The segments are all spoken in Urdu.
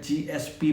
GSP+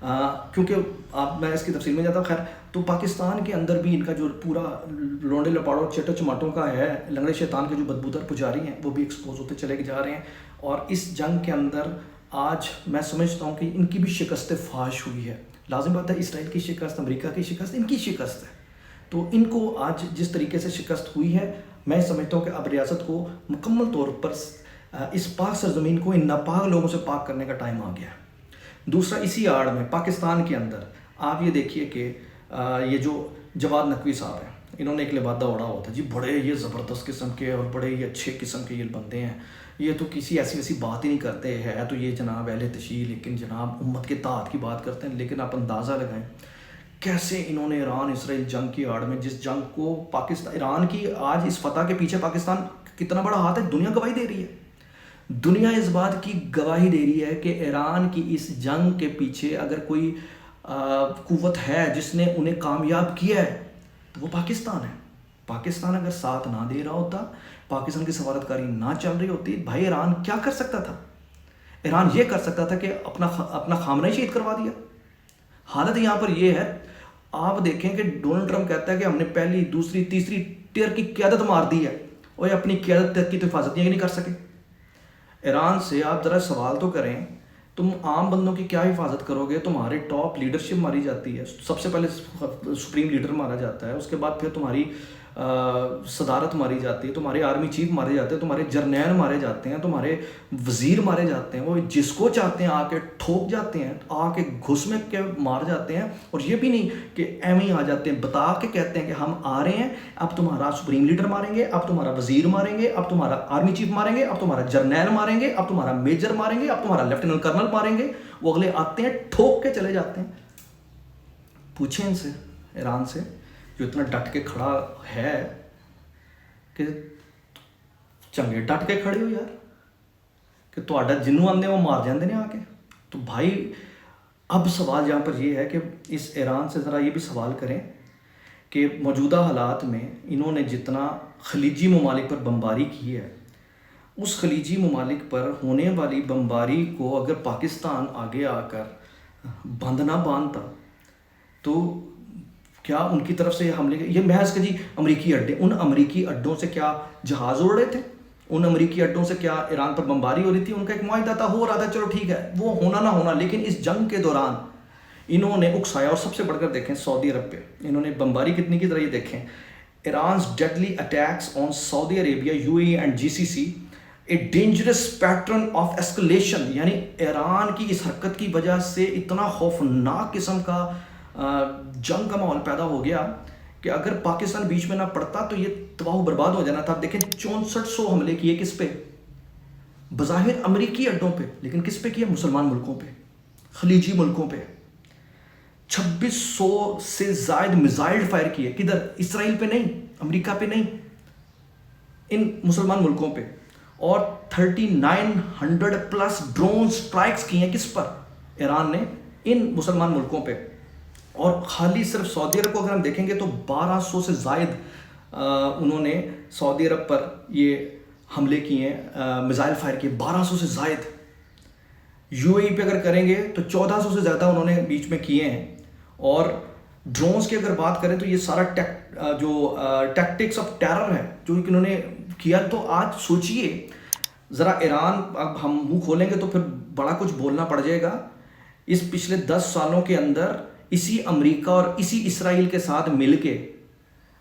کیونکہ میں اس کی تفصیل میں جاتا ہوں. خیر تو پاکستان کے اندر بھی ان کا جو پورا لونڈے لپاڑوں چٹو چماٹوں کا ہے، لنگڑے شیطان کے جو بدبودار پجاری ہیں وہ بھی ایکسپوز ہوتے چلے جا رہے ہیں. اور اس جنگ کے اندر آج میں سمجھتا ہوں کہ ان کی بھی شکست فاش ہوئی ہے. لازم بات ہے اسرائیل کی شکست، امریکہ کی شکست، ان کی شکست ہے. تو ان کو آج جس طریقے سے شکست ہوئی ہے، میں سمجھتا ہوں کہ اب ریاست کو مکمل طور پر اس پاک سرزمین کو ان ناپاک لوگوں سے پاک کرنے کا ٹائم آ گیا ہے. دوسرا اسی آڑ میں پاکستان کے اندر آپ یہ دیکھیے کہ یہ جو جواد نقوی صاحب ہیں، انہوں نے ایک لبادہ اوڑا ہوا تھا جی، بڑے یہ زبردست قسم کے اور بڑے ہی اچھے قسم کے یہ بندے ہیں، یہ تو کسی ایسی ویسی بات ہی نہیں کرتے ہے تو یہ جناب اہل تشیع، لیکن جناب امت کے اطاعت کی بات کرتے ہیں. لیکن آپ اندازہ لگائیں کیسے انہوں نے ایران اسرائیل جنگ کی آڑ میں، جس جنگ کو پاکستان ایران کی آج اس فتح کے پیچھے پاکستان کتنا بڑا ہاتھ ہے، دنیا گواہی دے رہی ہے. دنیا اس بات کی گواہی دے رہی ہے کہ ایران کی اس جنگ کے پیچھے اگر کوئی قوت ہے جس نے انہیں کامیاب کیا ہے تو وہ پاکستان ہے. پاکستان اگر ساتھ نہ دے رہا ہوتا، پاکستان کی سفارتکاری نہ چل رہی ہوتی، بھائی ایران کیا کر سکتا تھا؟ ایران یہ کر سکتا تھا کہ اپنا خامنہ شہید کروا دیا. حالت یہاں پر یہ ہے، آپ دیکھیں کہ ڈونلڈ ٹرمپ کہتا ہے کہ ہم نے پہلی دوسری تیسری ٹیئر کی قیادت مار دی ہے، اور یہ اپنی قیادت کی تو حفاظت نہیں کر سکے. ایران سے آپ ذرا سوال تو کریں، تم عام بندوں کی کیا حفاظت کرو گے؟ تمہارے ٹاپ لیڈرشپ ماری جاتی ہے، سب سے پہلے سپریم لیڈر مارا جاتا ہے، اس کے بعد پھر تمہاری صدارت ماری جاتی ہے، تمہارے آرمی چیف مارے جاتے ہیں، تمہارے جرنیل مارے جاتے ہیں، تمہارے وزیر مارے جاتے ہیں. وہ جس کو چاہتے ہیں آ کے ٹھوک جاتے ہیں، آ کے گھس میں کے مار جاتے ہیں. اور یہ بھی نہیں کہ ایم ہی آ جاتے ہیں، بتا کے کہتے ہیں کہ ہم آ رہے ہیں، اب تمہارا سپریم لیڈر ماریں گے، اب تمہارا وزیر ماریں گے، اب تمہارا آرمی چیف ماریں گے، اب تمہارا جرنیل ماریں گے، اب تمہارا میجر ماریں گے، اب تمہارا لیفٹیننٹ کرنل ماریں گے. وہ اگلے آتے ہیں ٹھوک کے چلے جاتے ہیں. پوچھیں ان سے، ایران سے جو اتنا ڈٹ کے کھڑا ہے کہ چنگے ڈٹ کے کھڑے ہو یار، کہ تہاڈا جنوں آندے وہ مار جاندے نے آ کے. تو بھائی اب سوال یہاں پر یہ ہے کہ اس ایران سے ذرا یہ بھی سوال کریں کہ موجودہ حالات میں انہوں نے جتنا خلیجی ممالک پر بمباری کی ہے، اس خلیجی ممالک پر ہونے والی بمباری کو اگر پاکستان آگے آ کر بند نہ باندھتا تو کیا ان کی طرف سے حملے کے یہ محض کہ جی امریکی اڈے، ان امریکی اڈوں سے کیا جہاز اڑ رہے تھے؟ ان امریکی اڈوں سے کیا ایران پر بمباری ہو رہی تھی؟ ان کا ایک معاہدہ تھا، ہو رہا تھا، چلو ٹھیک ہے، وہ ہونا نہ ہونا. لیکن اس جنگ کے دوران انہوں نے اکسایا. اور سب سے بڑھ کر دیکھیں سعودی عرب پہ انہوں نے بمباری کتنی کی طرح، یہ دیکھیں Iran's deadly attacks on Saudi Arabia, U A and G C C a dangerous pattern of escalation. یعنی ایران کی اس حرکت کی وجہ سے اتنا خوفناک قسم کا جنگ کا ماحول پیدا ہو گیا کہ اگر پاکستان بیچ میں نہ پڑتا تو یہ تباہ و برباد ہو جانا تھا. آپ دیکھیں 6400 حملے کیے، کس پہ؟ بظاہر امریکی اڈوں پہ، لیکن کس پہ کیا؟ مسلمان ملکوں پہ، خلیجی ملکوں پہ. 2600 سے زائد میزائل فائر کیے، کدھر؟ اسرائیل پہ نہیں، امریکہ پہ نہیں، ان مسلمان ملکوں پہ. اور 3900 پلس ڈرون سٹرائکس کی ہیں، کس پر؟ ایران نے ان مسلمان ملکوں پہ. اور خالی صرف سعودی عرب کو اگر ہم دیکھیں گے تو 1200 سے زائد انہوں نے سعودی عرب پر یہ حملے کیے ہیں، میزائل فائر کیے 1200 سے زائد. یو اے ای پہ اگر کریں گے تو 1400 سے زیادہ انہوں نے بیچ میں کیے ہیں. اور ڈرونز کی اگر بات کریں تو یہ سارا جو ٹیکٹکس آف ٹیرر ہے جو انہوں نے کیا. تو آج سوچئے ذرا ایران، اب ہم منہ کھولیں گے تو پھر بڑا کچھ بولنا پڑ جائے گا. اس پچھلے 10 سالوں کے اندر اسی امریکہ اور اسی اسرائیل کے ساتھ مل کے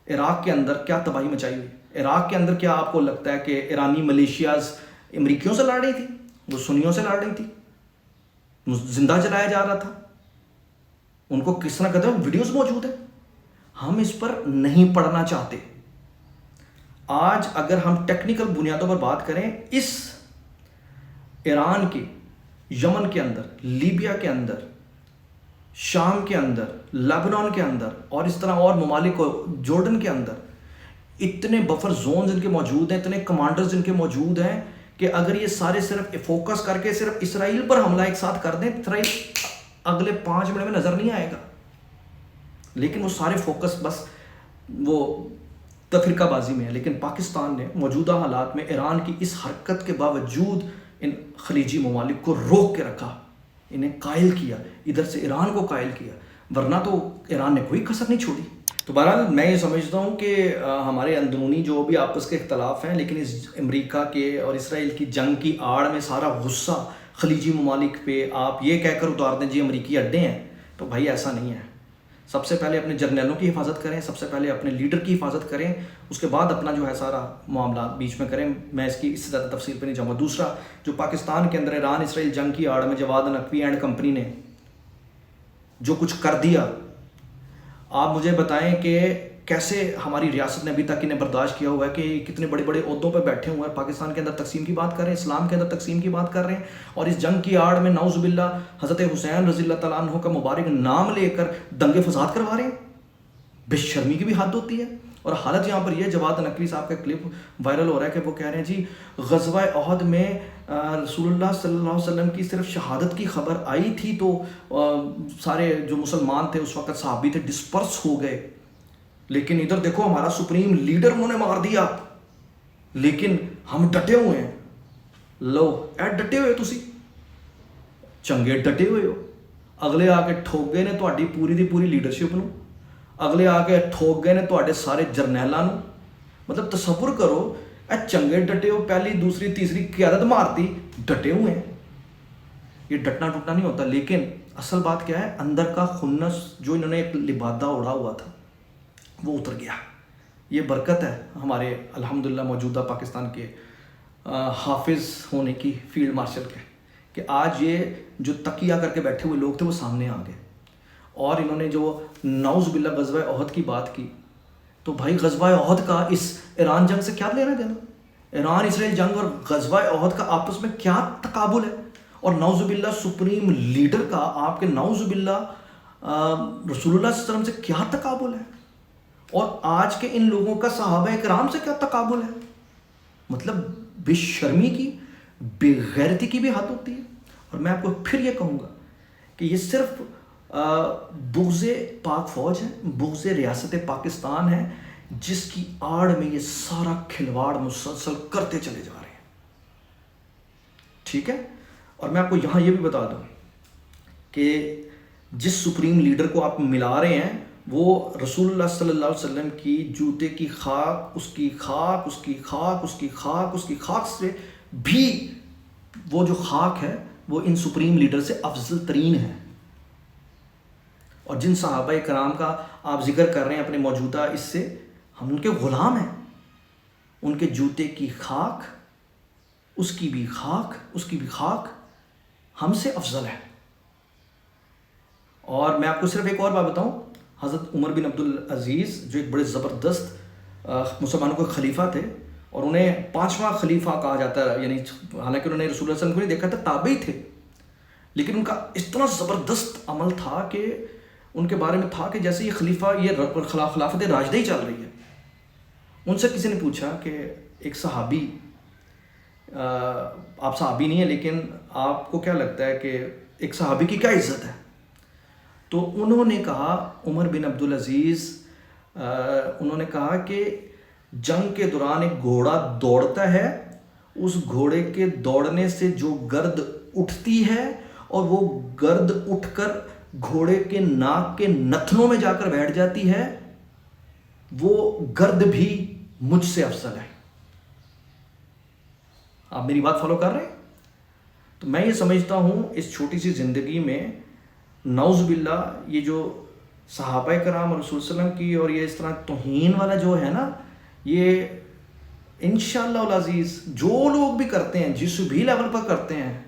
عراق کے اندر کیا تباہی مچائی ہوئی. عراق کے اندر کیا آپ کو لگتا ہے کہ ایرانی ملیشیاز امریکیوں سے لڑ رہی تھی؟ وہ سنیوں سے لڑ رہی تھی، زندہ جلایا جا رہا تھا. ان کو کس طرح کہتے ہیں، ویڈیوز موجود ہیں. ہم اس پر نہیں پڑھنا چاہتے. آج اگر ہم ٹیکنیکل بنیادوں پر بات کریں، اس ایران کے، یمن کے اندر، لیبیا کے اندر، شام کے اندر، لیبنان کے اندر، اور اس طرح اور ممالک کو، جارڈن کے اندر اتنے بفر زونز ان کے موجود ہیں، اتنے کمانڈرز ان کے موجود ہیں کہ اگر یہ سارے صرف فوکس کر کے صرف اسرائیل پر حملہ ایک ساتھ کر دیں، اسرائیل اگلے 5 منٹ میں نظر نہیں آئے گا. لیکن وہ سارے فوکس بس وہ تفرقہ بازی میں ہے. لیکن پاکستان نے موجودہ حالات میں ایران کی اس حرکت کے باوجود ان خلیجی ممالک کو روک کے رکھا، انہیں قائل کیا، ادھر سے ایران کو قائل کیا، ورنہ تو ایران نے کوئی کسر نہیں چھوڑی۔ تو بہرحال میں یہ سمجھتا ہوں کہ ہمارے اندرونی جو بھی آپس کے اختلاف ہیں، لیکن اس امریکہ کے اور اسرائیل کی جنگ کی آڑ میں سارا غصہ خلیجی ممالک پہ آپ یہ کہہ کر اتار دیں جی امریکی اڈے ہیں، تو بھائی ایسا نہیں ہے۔ سب سے پہلے اپنے جرنیلوں کی حفاظت کریں، سب سے پہلے اپنے لیڈر کی حفاظت کریں، اس کے بعد اپنا جو ہے سارا معاملات بیچ میں کریں۔ میں اس کی اس سے زیادہ تفصیل پہ نہیں جاؤں گا۔ دوسرا، جو پاکستان کے اندر ایران اسرائیل جنگ کی آڑ میں جواد نقوی اینڈ کمپنی نے جو کچھ کر دیا، آپ مجھے بتائیں کہ کیسے ہماری ریاست نے ابھی تک انہیں برداشت کیا ہوا ہے کہ کتنے بڑے بڑے عہدوں پہ بیٹھے ہوئے ہیں، پاکستان کے اندر تقسیم کی بات کر رہے ہیں، اسلام کے اندر تقسیم کی بات کر رہے ہیں، اور اس جنگ کی آڑ میں نعوذ باللہ حضرت حسین رضی اللہ تعالیٰ عنہ کا مبارک نام لے کر دنگے فساد کروا رہے ہیں۔ بے شرمی کی بھی حد ہوتی ہے۔ اور حالت یہاں پر یہ جواد نقوی صاحب کا کلپ وائرل ہو رہا ہے کہ وہ کہہ رہے ہیں جی غزوہ احد میں رسول اللہ صلی اللہ علیہ وسلم کی صرف شہادت کی خبر آئی تھی تو سارے جو مسلمان تھے اس وقت صحابی تھے ڈسپرس ہو گئے، لیکن ادھر دیکھو ہمارا سپریم لیڈر انہوں نے مار دیا، لیکن ہم ڈٹے ہوئے ہیں۔ لو اے ڈٹے ہوئے، تسی چنگے ڈٹے ہوئے ہو، اگلے آ کے ٹھوک گئے نے تہاڈی پوری دی پوری لیڈرشپ نو، اگلے آ کے ٹھوک گئے نے تہاڈے سارے جرنیلاں نو۔ مطلب تصور کرو، اے چنگے ڈٹے ہو، پہلی دوسری تیسری قیادت مارتی، ڈٹے ہوئے ہیں۔ یہ ڈٹنا ٹوٹنا نہیں ہوتا، لیکن اصل بات کیا ہے، اندر کا خنس جو انہوں نے ایک لبادہ اڑا ہوا تھا وہ اتر گیا۔ یہ برکت ہے ہمارے الحمدللہ موجودہ پاکستان کے حافظ ہونے کی، فیلڈ مارشل کے، کہ آج یہ جو تقیہ کر کے بیٹھے ہوئے لوگ تھے وہ سامنے آ گئے، اور انہوں نے جو نعوذ باللہ غزوہ احد کی بات کی، تو بھائی غزوہ احد کا اس ایران جنگ سے کیا لینا دینا؟ ایران اسرائیل جنگ اور غزوہ احد کا آپس میں کیا تقابل ہے؟ اور نعوذ باللہ سپریم لیڈر کا آپ کے نعوذ باللہ رسول اللہ صلی اللہ علیہ وسلم سے کیا تقابل ہے؟ اور آج کے ان لوگوں کا صحابہ کرام سے کیا تقابل ہے؟ مطلب بے شرمی کی، بے غیرتی کی بھی حد ہوتی ہے۔ اور میں آپ کو پھر یہ کہوں گا کہ یہ صرف بغض پاک فوج ہے، بغض ریاست پاکستان ہے، جس کی آڑ میں یہ سارا کھلواڑ مسلسل کرتے چلے جا رہے ہیں، ٹھیک ہے؟ اور میں آپ کو یہاں یہ بھی بتا دوں کہ جس سپریم لیڈر کو آپ ملا رہے ہیں وہ رسول اللہ صلی اللہ علیہ وسلم کی جوتے کی خاک، اس کی خاک، اس کی خاک، اس کی خاک، اس کی خاک سے بھی وہ جو خاک ہے وہ ان سپریم لیڈر سے افضل ترین ہے۔ اور جن صحابہ کرام کا آپ ذکر کر رہے ہیں اپنے موجودہ، اس سے ہم ان کے غلام ہیں، ان کے جوتے کی خاک، اس کی بھی خاک، اس کی بھی خاک ہم سے افضل ہے۔ اور میں آپ کو صرف ایک اور بات بتاؤں، حضرت عمر بن عبدالعزیز جو ایک بڑے زبردست مسلمانوں کے خلیفہ تھے، اور انہیں 5واں خلیفہ کہا جاتا ہے، یعنی حالانکہ انہوں نے رسول اللہ صلی اللہ علیہ وسلم کو نہیں دیکھا تھا، تابعی تھے، لیکن ان کا اتنا زبردست عمل تھا کہ ان کے بارے میں تھا کہ جیسے یہ خلیفہ، یہ خلافت راشدہ ہی چل رہی ہے۔ ان سے کسی نے پوچھا کہ ایک صحابی، آپ صحابی نہیں ہیں لیکن آپ کو کیا لگتا ہے کہ ایک صحابی کی کیا عزت ہے؟ تو انہوں نے کہا، عمر بن عبدالعزیز انہوں نے کہا کہ جنگ کے دوران ایک گھوڑا دوڑتا ہے، اس گھوڑے کے دوڑنے سے جو گرد اٹھتی ہے اور وہ گرد اٹھ کر گھوڑے کے ناک کے نتنوں میں جا کر بیٹھ جاتی ہے، وہ گرد بھی مجھ سے افضل ہے۔ آپ میری بات فالو کر رہے ہیں؟ تو میں یہ سمجھتا ہوں اس چھوٹی سی زندگی میں نعوذ باللہ یہ جو صحابہ کرام اور رسول صلی اللہ علیہ وسلم کی اور یہ اس طرح توہین والا جو ہے نا، یہ انشاءاللہ العزیز جو لوگ بھی کرتے ہیں، جس بھی لیول پر کرتے ہیں،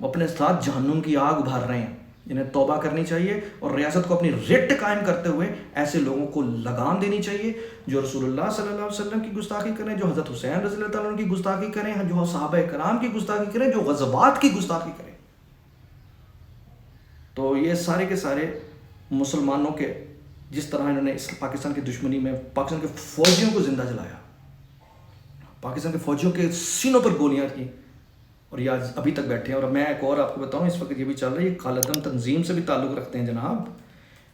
وہ اپنے ساتھ جہنم کی آگ ابھار رہے ہیں۔ انہیں توبہ کرنی چاہیے اور ریاست کو اپنی رٹ قائم کرتے ہوئے ایسے لوگوں کو لگام دینی چاہیے جو رسول اللہ صلی اللہ علیہ وسلم کی گستاخی کریں، جو حضرت حسین رضی اللہ تعالیٰ عنہ کی گستاخی کریں، جو صحابہ کرام کی گستاخی کریں، جو غزوات کی گستاخی کریں۔ تو یہ سارے کے سارے مسلمانوں کے جس طرح انہوں نے اس پاکستان کی دشمنی میں پاکستان کے فوجیوں کو زندہ جلایا، پاکستان کے فوجیوں کے سینوں پر گولیاں کی، اور یہ آج ابھی تک بیٹھے ہیں۔ اور میں ایک اور آپ کو بتاؤں، اس وقت یہ بھی چل رہا ہے، یہ کالہ دم تنظیم سے بھی تعلق رکھتے ہیں جناب،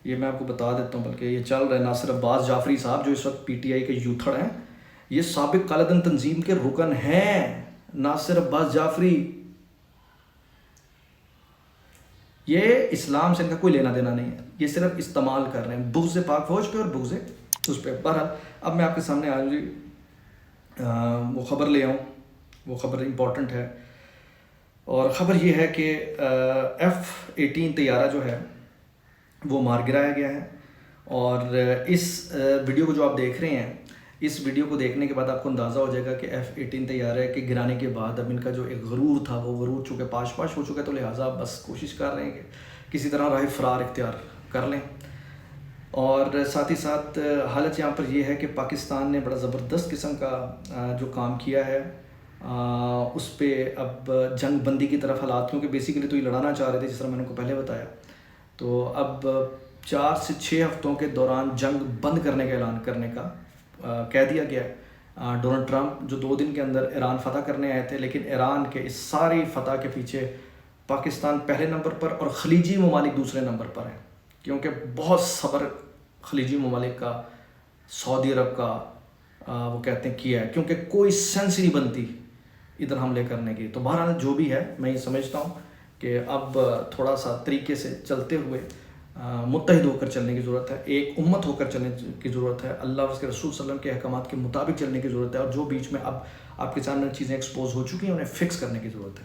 یہ میں آپ کو بتا دیتا ہوں، بلکہ یہ چل رہا ہے۔ ناصر عباس جعفری صاحب جو اس وقت پی ٹی آئی کے یوتھڑ ہیں، یہ سابق کالہ دم تنظیم کے رکن ہیں، ناصر عباس جعفری۔ یہ اسلام سے ان کا کوئی لینا دینا نہیں ہے، یہ صرف استعمال کر رہے ہیں بغض پاک فوج پہ اور بغض اس پہ۔ بہرحال اب میں آپ کے سامنے آج وہ خبر لے آؤں، وہ خبر امپورٹنٹ ہے، اور خبر یہ ہے کہ F-18 طیارہ جو ہے وہ مار گرایا گیا ہے۔ اور اس ویڈیو کو جو آپ دیکھ رہے ہیں، اس ویڈیو کو دیکھنے کے بعد آپ کو اندازہ ہو جائے گا کہ F-18 طیارے کے گرانے کے بعد اب ان کا جو ایک غرور تھا وہ غرور چونکہ پاش پاش ہو چکا ہے، تو لہٰذا بس کوشش کر رہے ہیں کہ کسی طرح راہ فرار اختیار کر لیں۔ اور ساتھ ہی ساتھ حالت یہاں پر یہ ہے کہ پاکستان نے بڑا زبردست قسم کا جو کام کیا ہے اس پہ اب جنگ بندی کی طرف حالات، کیونکہ بیسیکلی تو یہ لڑانا چاہ رہے تھے جس طرح میں نے کو پہلے بتایا، تو اب 4 سے 6 ہفتوں کے دوران جنگ بند کرنے کا اعلان کرنے کا کہہ دیا گیا ہے۔ ڈونلڈ ٹرمپ جو 2 دن کے اندر ایران فتح کرنے آئے تھے، لیکن ایران کے اس ساری فتح کے پیچھے پاکستان پہلے نمبر پر اور خلیجی ممالک دوسرے نمبر پر ہیں، کیونکہ بہت صبر خلیجی ممالک کا، سعودی عرب کا وہ کہتے ہیں کیا ہے، کیونکہ کوئی سینس نہیں بنتی ادھر حملے کرنے کی۔ تو بہرحال جو بھی ہے، میں یہ سمجھتا ہوں کہ اب تھوڑا سا طریقے سے چلتے ہوئے متحد ہو کر چلنے کی ضرورت ہے، ایک امت ہو کر چلنے کی ضرورت ہے، اللہ اور اس کے رسول صلی اللہ علیہ وسلم کے احکامات کے مطابق چلنے کی ضرورت ہے، اور جو بیچ میں اب آپ کے سامنے چیزیں ایکسپوز ہو چکی ہیں انہیں فکس کرنے کی ضرورت ہے۔